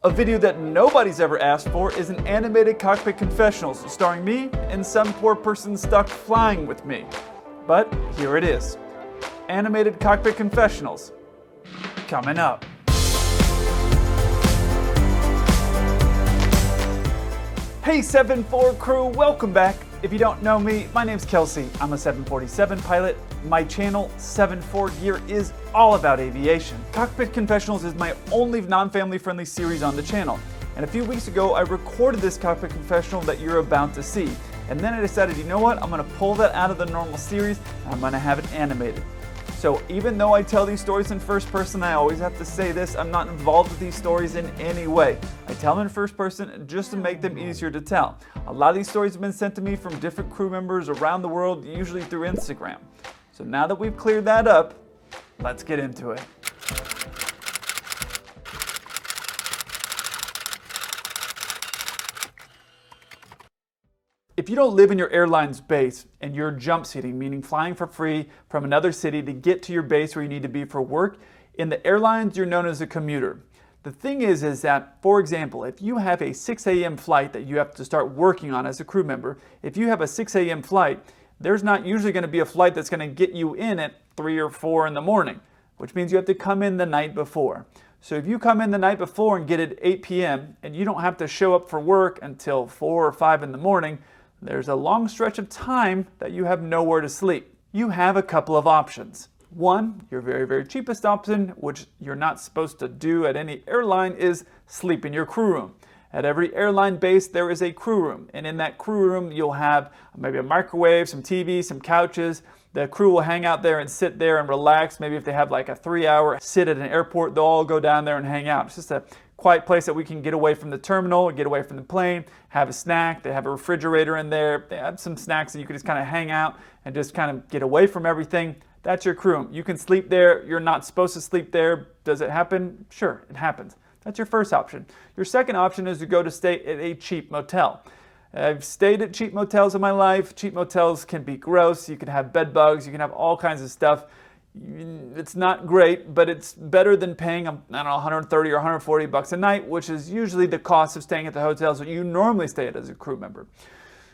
A video that nobody's ever asked for is an animated Cockpit Confessionals starring me and some poor person stuck flying with me. But here it is. Animated Cockpit Confessionals. Coming up. Hey 7-4 crew, welcome back. If you don't know me, my name's Kelsey. I'm a 747 pilot. My channel, 7-4 Gear, is all about aviation. Cockpit Confessionals is my only non-family friendly series on the channel. And a few weeks ago, I recorded this Cockpit Confessional that you're about to see. And then I decided, you know what, I'm gonna pull that out of the normal series and I'm gonna have it animated. So even though I tell these stories in first person, I always have to say this, I'm not involved with these stories in any way. I tell them in first person just to make them easier to tell. A lot of these stories have been sent to me from different crew members around the world, usually through Instagram. So now that we've cleared that up, let's get into it. If you don't live in your airline's base and you're jump seating, meaning flying for free from another city to get to your base where you need to be for work, in the airlines you're known as a commuter. The thing is that, for example, if you have a 6 a.m. flight that you have to start working on as a crew member, if you have a 6 a.m. flight, there's not usually going to be a flight that's going to get you in at 3 or 4 in the morning, which means you have to come in the night before. So if you come in the night before and get it at 8 p.m. and you don't have to show up for work until 4 or 5 in the morning, there's a long stretch of time that you have nowhere to sleep. You have a couple of options. One, your very cheapest option, which you're not supposed to do at any airline, is sleep in your crew room. At every airline base, there is a crew room, and in that crew room, you'll have maybe a microwave, some TV, some couches. The crew will hang out there and sit there and relax. Maybe if they have like a 3-hour sit at an airport, they'll all go down there and hang out. It's just a quiet place that we can get away from the terminal, get away from the plane, have a snack. They have a refrigerator in there. They have some snacks that you can just kind of hang out and just kind of get away from everything. That's your crew room. You can sleep there. You're not supposed to sleep there. Does it happen? Sure, it happens. That's your first option. Your second option is to go to stay at a cheap motel. I've stayed at cheap motels in my life. Cheap motels can be gross. You can have bed bugs. You can have all kinds of stuff. It's not great, but it's better than paying, I don't know, 130 or 140 bucks a night, which is usually the cost of staying at the hotels that you normally stay at as a crew member.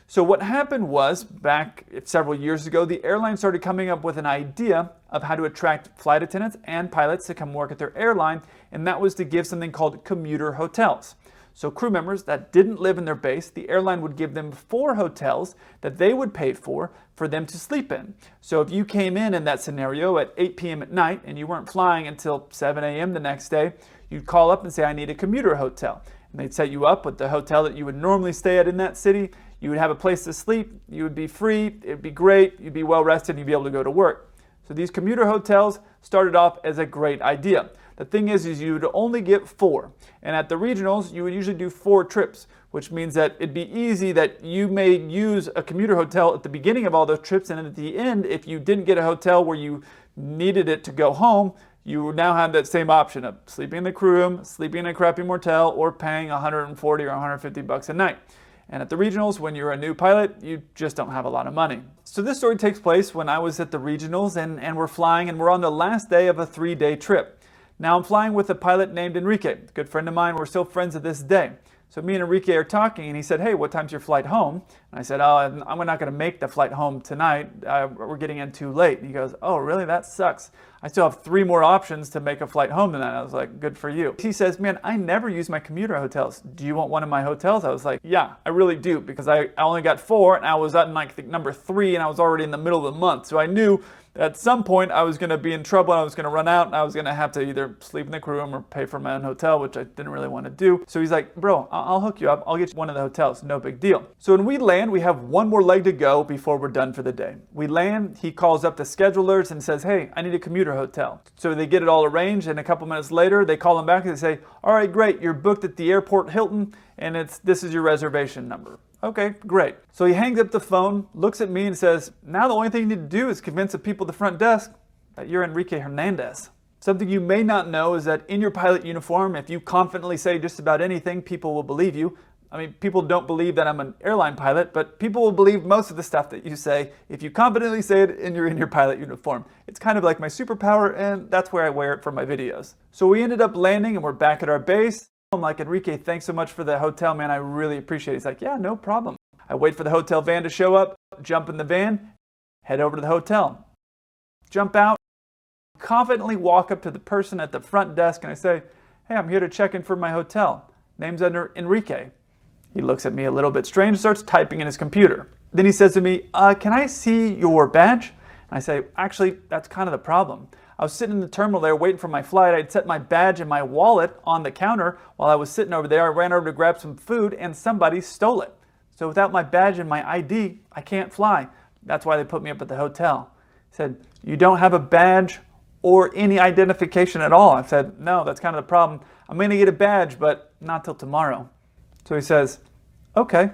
So what happened was, back several years ago, the airline started coming up with an idea of how to attract flight attendants and pilots to come work at their airline, and that was to give something called commuter hotels. So crew members that didn't live in their base, the airline would give them 4 hotels that they would pay for them to sleep in. So if you came in that scenario at 8 p.m. at night and you weren't flying until 7 a.m. the next day, you'd call up and say, I need a commuter hotel. And they'd set you up with the hotel that you would normally stay at in that city. You would have a place to sleep. You would be free. It'd be great. You'd be well rested. You'd be able to go to work. So these commuter hotels started off as a great idea. The thing is you would only get 4. And at the regionals, you would usually do 4 trips, which means that it'd be easy that you may use a commuter hotel at the beginning of all those trips. And at the end, if you didn't get a hotel where you needed it to go home, you now have that same option of sleeping in the crew room, sleeping in a crappy motel, or paying 140 or 150 bucks a night. And at the regionals, when you're a new pilot, you just don't have a lot of money. So this story takes place when I was at the regionals and we're flying and we're on the last day of a 3-day trip. Now I'm flying with a pilot named Enrique, a good friend of mine. We're still friends to this day. So me and Enrique are talking and he said, hey, what time's your flight home? And I said, oh, I'm not going to make the flight home tonight. We're getting in too late. And he goes, oh, really? That sucks. I still have 3 more options to make a flight home tonight. I was like, good for you. He says, man, I never use my commuter hotels. Do you want one of my hotels? I was like, yeah, I really do, because I only got 4 and I was at like number 3 and I was already in the middle of the month. So I knew at some point I was going to be in trouble and I was going to run out and I was going to have to either sleep in the crew room or pay for my own hotel, which I didn't really want to do. So he's like, bro, I'll hook you up. I'll get you one of the hotels. No big deal. So when we land, we have 1 more leg to go before we're done for the day. We land, he calls up the schedulers and says, hey, I need a commuter hotel. So they get it all arranged, and a couple minutes later, they call him back and they say, all right, great, you're booked at the airport Hilton, and this is your reservation number. Okay, great. So he hangs up the phone, looks at me and says, now the only thing you need to do is convince the people at the front desk that you're Enrique Hernandez. Something you may not know is that in your pilot uniform, if you confidently say just about anything, people will believe you. I mean, people don't believe that I'm an airline pilot, but people will believe most of the stuff that you say if you confidently say it and you're in your pilot uniform. It's kind of like my superpower, and that's where I wear it for my videos. So we ended up landing and we're back at our base. I'm like, Enrique, thanks so much for the hotel, man. I really appreciate it. He's like, yeah, no problem. I wait for the hotel van to show up, jump in the van, head over to the hotel. Jump out, confidently walk up to the person at the front desk and I say, hey, I'm here to check in for my hotel. Name's under Enrique. He looks at me a little bit strange, starts typing in his computer. Then he says to me, can I see your badge? And I say, actually, that's kind of the problem. I was sitting in the terminal there waiting for my flight. I'd set my badge and my wallet on the counter while I was sitting over there. I ran over to grab some food and somebody stole it. So without my badge and my ID, I can't fly. That's why they put me up at the hotel. He said, you don't have a badge or any identification at all? I said, no, that's kind of the problem. I'm going to get a badge, but not till tomorrow. So he says, okay,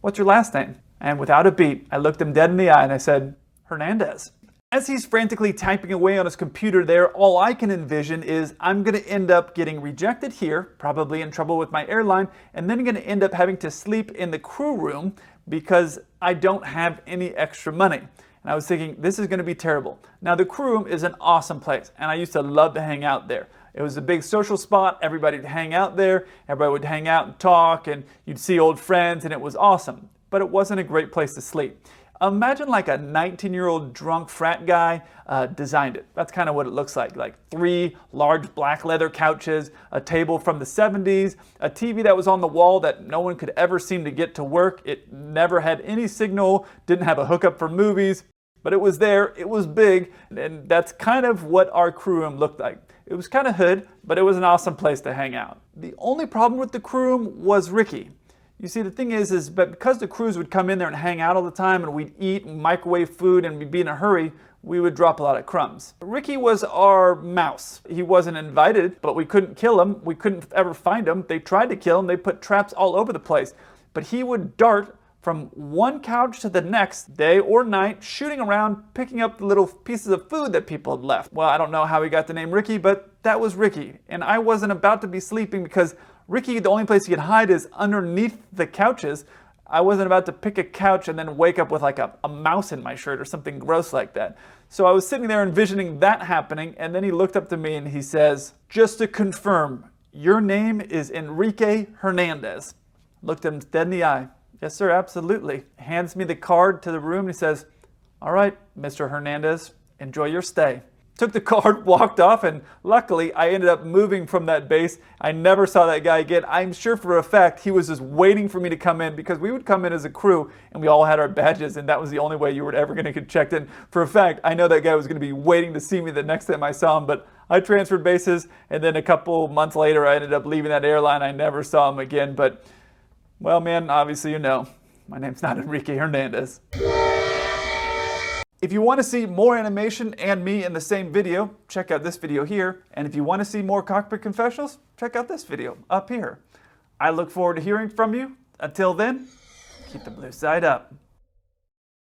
what's your last name? And without a beat, I looked him dead in the eye and I said, Hernandez. As he's frantically typing away on his computer there, all I can envision is I'm going to end up getting rejected here, probably in trouble with my airline, and then going to end up having to sleep in the crew room because I don't have any extra money. And I was thinking, this is going to be terrible. Now, the crew room is an awesome place, and I used to love to hang out there. It was a big social spot. Everybody would hang out there. Everybody would hang out and talk, and you'd see old friends, and it was awesome. But it wasn't a great place to sleep. Imagine like a 19-year-old drunk frat guy designed it. That's kind of what it looks like 3 large black leather couches, a table from the 70s, a TV that was on the wall that no one could ever seem to get to work. It never had any signal, didn't have a hookup for movies, but it was there, it was big, and that's kind of what our crew room looked like. It was kind of hood, but it was an awesome place to hang out. The only problem with the crew room was Ricky. You see, the thing is that because the crews would come in there and hang out all the time and we'd eat microwave food and we'd be in a hurry, we would drop a lot of crumbs. Ricky was our mouse. He wasn't invited, but we couldn't kill him. We couldn't ever find him. They tried to kill him. They put traps all over the place. But he would dart from one couch to the next, day or night, shooting around, picking up the little pieces of food that people had left. Well, I don't know how he got the name Ricky, but that was Ricky. And I wasn't about to be sleeping because Ricky, the only place he could hide is underneath the couches. I wasn't about to pick a couch and then wake up with like a mouse in my shirt or something gross like that. So I was sitting there envisioning that happening, and then he looked up to me and he says, just to confirm, your name is Enrique Hernandez. Looked him dead in the eye. Yes, sir, absolutely. Hands me the card to the room and he says, all right, Mr. Hernandez, enjoy your stay. Took the card, walked off, and luckily I ended up moving from that base. I never saw that guy again. I'm sure for a fact he was just waiting for me to come in because we would come in as a crew and we all had our badges and that was the only way you were ever going to get checked in. For a fact, I know that guy was going to be waiting to see me the next time I saw him, but I transferred bases and then a couple months later I ended up leaving that airline. I never saw him again, but well, man, obviously you know, my name's not Enrique Hernandez. If you want to see more animation and me in the same video, check out this video here. And if you want to see more Cockpit Confessionals, check out this video up here. I look forward to hearing from you. Until then, keep the blue side up.